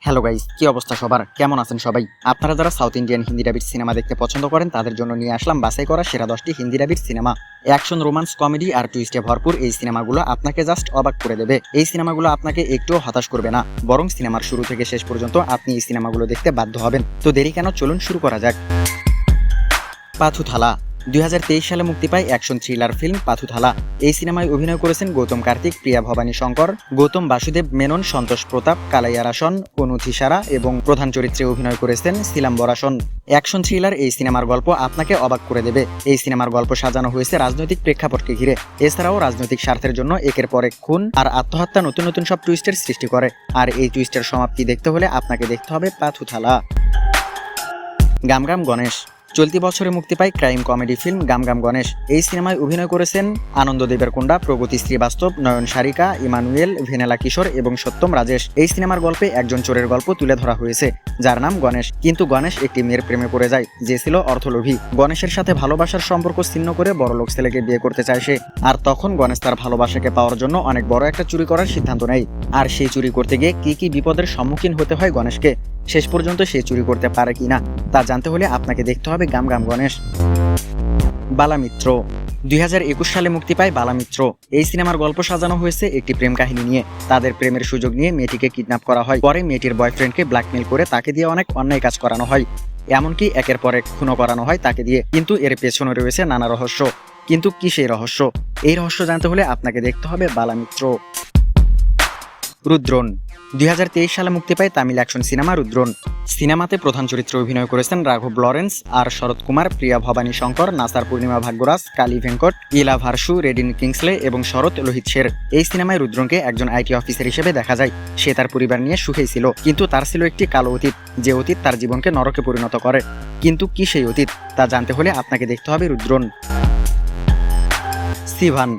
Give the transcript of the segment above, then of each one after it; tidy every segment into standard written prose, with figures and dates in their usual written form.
Hello guys, কি অবস্থা সবার? কেমন আছেন সবাই? আপনারা যারা সাউথ ইন্ডিয়ান হিন্দি ডাবির সিনেমা দেখতে পছন্দ করেন তাদের জন্য নিয়ে আসলাম বাছাই করা সেরা 10টি হিন্দি ডাবির সিনেমা। অ্যাকশন, রোমান্স, কমেডি আর টুইস্টে ভরপুর এই সিনেমাগুলো আপনাকে জাস্ট অবাক করে দেবে। এই সিনেমাগুলো আপনাকে একটুও হতাশ করবে না, বরং সিনেমার শুরু থেকে শেষ পর্যন্ত আপনি এই সিনেমাগুলো দেখতে বাধ্য হবেন। তো দেরি কেন, চলুন শুরু করা যাক। পাথুথালা 2023 সালে মুক্তি পায় অ্যাকশন থ্রিলার ফিল্ম পাথুথালা। এই সিনেমায় অভিনয় করেছেন গৌতম কার্তিক, প্রিয়া ভবানী শঙ্কর, গৌতম বাসুদেব মেনন, সন্তোষ প্রতাপ, কালাইয়ারাসন, অনু থিসারা এবং প্রধান চরিত্রে অভিনয় করেছেন সিলাম্বরাসন। অ্যাকশন থ্রিলার এই সিনেমার গল্প আপনাকে অবাক করে দেবে। এই সিনেমার গল্প সাজানো হয়েছে রাজনৈতিক প্রেক্ষাপটকে ঘিরে। এছাড়াও রাজনৈতিক স্বার্থের জন্য একের পর এক খুন আর আত্মহত্যা নতুন নতুন সব টুইস্টের সৃষ্টি করে। আর এই টুইস্টের সমাপ্তি দেখতে হলে আপনাকে দেখতে হবে পাথুথালা। গাম গাম গণেশ চলতি বছরে মুক্তি পায় ক্রাইম কমেডি ফিল্ম গাম গাম গণেশ। এই সিনেমায় অভিনয় করেছেন আনন্দ দেবেরকোন্ডা, প্রগতি শ্রীবাস্তব, নয়ন সারিকা, ইমানুয়েল, ভেনেলা কিশোর এবং সত্যম রাজেশ। এই সিনেমার গল্পে একজন চোরের গল্প তুলে ধরা হয়েছে যার নাম গণেশ। কিন্তু গণেশ একটি মেয়ের প্রেমে পড়ে যায় যে ছিল অর্থলোভী। গণেশের সাথে ভালোবাসার সম্পর্ক ছিন্ন করে বড়লোক ছেলেকে বিয়ে করতে চায় সে। আর তখন গণেশ তার ভালোবাসাকে পাওয়ার জন্য অনেক বড় একটা চুরি করার সিদ্ধান্ত নেয়। আর সেই চুরি করতে গিয়ে কি কি বিপদের সম্মুখীন হতে হয় গণেশকে, শেষ পর্যন্ত সে চুরি করতে পারে কিনা তা জানতে হলে আপনাকে দেখতে হবে গাম গাম গণেশ। বালামিত্র 2021 সালে মুক্তি পায় বালামিত্র। এই সিনেমার গল্প সাজানো হয়েছে একটি প্রেম কাহিনী নিয়ে। তাদের প্রেমের সুযোগ নিয়ে মেয়েটিকে কিডন্যাপ করা হয়। পরে মেয়েটির বয়ফ্রেন্ডকে ব্ল্যাকমেল করে তাকে দিয়ে অনেক অন্যায় কাজ করানো হয়, এমনকি একের পর এক খুনও করানো হয় তাকে দিয়ে। কিন্তু এর পেছনে রয়েছে নানা রহস্য। কিন্তু কি সেই রহস্য? এই রহস্য জানতে হলে আপনাকে দেখতে হবে বালামিত্র। রুদ্রন 2023 সালে মুক্তি পায় তামিল অ্যাকশন সিনেমা রুদ্রন। সিনেমাতে প্রধান চরিত্রে অভিনয় করেছেন রাঘব লরেন্স আর শরৎ কুমার, প্রিয়া ভবানী শঙ্কর, নাসার পূর্ণিমা ভাগ্যরাজ, কালী ভেঙ্কট, ইলা ভার্সু, রেডিন কিংসলে এবং শরৎ লোহিত শের। এই সিনেমায় রুদ্রনকে একজন আইটি অফিসার হিসেবে দেখা যায়। সে তার পরিবার নিয়ে সুখেই ছিল, কিন্তু তার ছিল একটি কালো অতীত, যে অতীত তার জীবনকে নরকে পরিণত করে। কিন্তু কি সেই অতীত তা জানতে হলে আপনাকে দেখতে হবে রুদ্রন। সিভান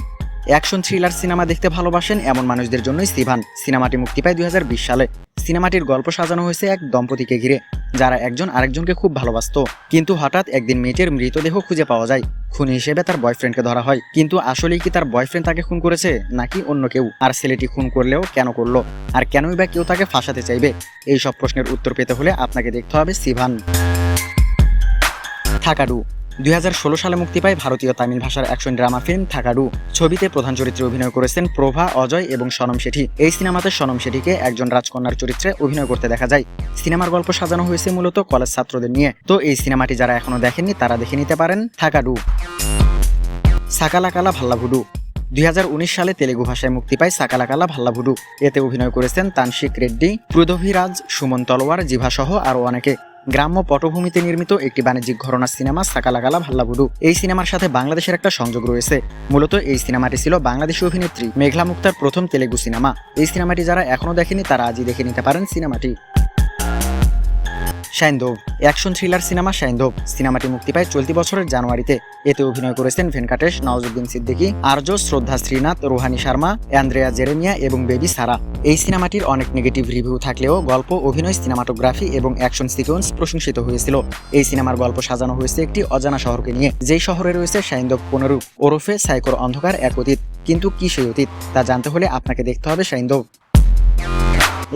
অ্যাকশন থ্রিলার সিনেমা দেখতে ভালোবাসেন এমন মানুষদের জন্যই সিভান। সিনেমাটি মুক্তি পায় 2020 সালে। সিনেমাটির গল্প সাজানো হয়েছে এক দম্পতিকে ঘিরে যারা একজন আরেকজনকে খুব ভালোবাসত। কিন্তু হঠাৎ একদিন মেয়েটির মৃতদেহ খুঁজে পাওয়া যায়। খুনি হিসেবে তার বয়ফ্রেন্ডকে ধরা হয়। কিন্তু আসলেই কি তার বয়ফ্রেন্ড তাকে খুন করেছে নাকি অন্য কেউ? আর ছেলেটি খুন করলেও কেন করলো? আর কেনই বা কেউ তাকে ফাঁসাতে চাইবে? এই সব প্রশ্নের উত্তর পেতে হলে আপনাকে দেখতে হবে সিভান। থাকাডু 2016 সালে মুক্তি পায় ভারতীয় তামিল ভাষার অ্যাকশন ড্রামা ফিল্ম থাকাডু। ছবিতে প্রধান চরিত্রে অভিনয় করেছেন প্রভা, অজয় এবং সনম শেঠি। এই সিনেমাতে সনম শেঠিকে একজন রাজকন্যার চরিত্রে অভিনয় করতে দেখা যায়। সিনেমার গল্প সাজানো হয়েছে মূলত কলেজ ছাত্রদের নিয়ে। তো এই সিনেমাটি যারা এখনো দেখেননি তারা দেখে নিতে পারেন থাকাডু। সাকালাকালা ভাল্লাভুডু 2019 সালে তেলেগু ভাষায় মুক্তি পায় সাকালাকালা ভাল্লাভুডু। এতে অভিনয় করেছেন তানশিক রেড্ডি, পৃথ্বীরাজ, সুমন তলোয়ার, জিভা সহ আরও অনেকে। গ্রাম্য পটভূমিতে নির্মিত একটি বাণিজ্যিক ঘরানার সিনেমা সাকালাকালা ভাল্লাভুডু। এই সিনেমার সাথে বাংলাদেশের একটা সংযোগ রয়েছে। মূলত এই সিনেমাটি ছিল বাংলাদেশি অভিনেত্রী মেঘলা মুক্তার প্রথম তেলেগু সিনেমা। এই সিনেমাটি যারা এখনো দেখেনি তারা আজই দেখে নিতে পারেন সিনেমাটি। সাইন্দব অ্যাকশন থ্রিলার সিনেমা সাইন্দব। সিনেমাটি মুক্তি পায় চলতি বছরের জানুয়ারিতে। এতে অভিনয় করেছেন ভেঙ্কাটেশ, নওয়াজুদ্দিন সিদ্দিকী, আর্য, শ্রদ্ধা শ্রীনাথ, রোহানি শর্মা, অ্যান্দ্রেয়া জেরেমিয়া এবং বেবি সারা। এই সিনেমাটির অনেক নেগেটিভ রিভিউ থাকলেও গল্প, অভিনয়, সিনেমাটোগ্রাফি এবং অ্যাকশন সিকোয়েন্স প্রশংসিত হয়েছিল। এই সিনেমার গল্প সাজানো হয়েছে একটি অজানা শহরকে নিয়ে, যেই শহরে রয়েছে সাইন্দব পুনরূপ ওরফে সাইকোর অন্ধকার এক অতীত। কিন্তু কি সেই অতীত তা জানতে হলে আপনাকে দেখতে হবে সাইন্দব।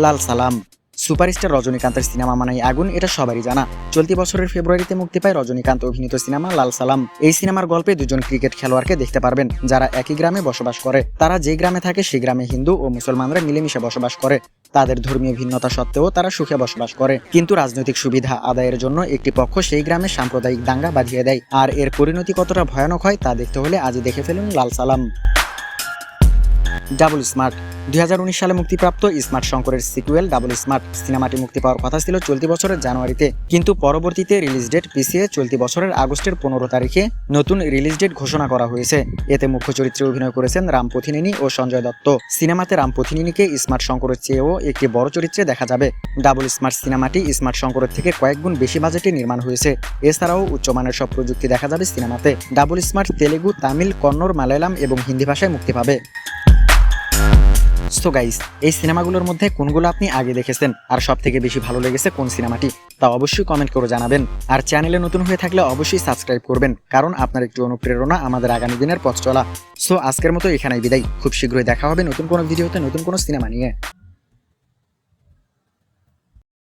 লাল সালাম সুপারস্টার রজনীকান্তের সিনেমা মানেই আগুন, এটা সবারই জানা। চলতি বছরের ফেব্রুয়ারিতে মুক্তি পায় রজনীকান্ত অভিনীত সিনেমা লাল সালাম। এই সিনেমার গল্পে দুজন ক্রিকেট খেলোয়াড়কে দেখতে পারবেন যারা একই গ্রামে বসবাস করে। তারা যে গ্রামে থাকে সেই গ্রামে হিন্দু ও মুসলমানরা মিলেমিশে বসবাস করে। তাদের ধর্মীয় ভিন্নতা সত্ত্বেও তারা সুখে বসবাস করে। কিন্তু রাজনৈতিক সুবিধা আদায়ের জন্য একটি পক্ষ সেই গ্রামে সাম্প্রদায়িক দাঙ্গা বাঁধিয়ে দেয়। আর এর পরিণতি কতটা ভয়ানক হয় তা দেখতে হলে আজই দেখে ফেলুন লাল সালাম। ডাবল স্মার্ট 2019 সালে মুক্তিপ্রাপ্ত স্মার্ট শঙ্করের সিকুয়েল ডাবল স্মার্ট। সিনেমাটি মুক্তি পাওয়ার কথা ছিল চলতি বছরের জানুয়ারিতে, কিন্তু পরবর্তীতে রিলিজ ডেট পিছিয়ে চলতি বছরের আগস্টের 15 তারিখে নতুন রিলিজ ডেট ঘোষণা করা হয়েছে। এতে মুখ্য চরিত্রে অভিনয় করেছেন রাম পথিনেনি ও সঞ্জয় দত্ত। সিনেমাতে রাম পথিনেনিকে স্মার্ট শঙ্করের চেয়েও একটি বড় চরিত্রে দেখা যাবে। ডাবল স্মার্ট সিনেমাটি স্মার্ট শঙ্করের থেকে কয়েক গুণ বেশি বাজেটে নির্মাণ হয়েছে। এছাড়াও উচ্চমানের সব প্রযুক্তি দেখা যাবে সিনেমাতে। ডাবল স্মার্ট তেলেগু, তামিল, কন্নড়, মালায়ালাম এবং হিন্দি ভাষায় মুক্তি পাবে। সো গাইস, এই সিনেমাগুলোর মধ্যে কোনগুলো আপনি আগে দেখেছেন আর সব থেকে বেশি ভালো লেগেছে কোন সিনেমাটি তা অবশ্যই কমেন্ট করে জানাবেন। আর চ্যানেলে নতুন হয়ে থাকলে অবশ্যই সাবস্ক্রাইব করবেন, কারণ আপনার একটু অনুপ্রেরণা আমাদের আগামী দিনের পথ চলা। সো আজকের মতো এখানেই বিদায়। খুব শীঘ্রই দেখা হবে নতুন কোনো ভিডিওতে নতুন কোনো সিনেমা নিয়ে।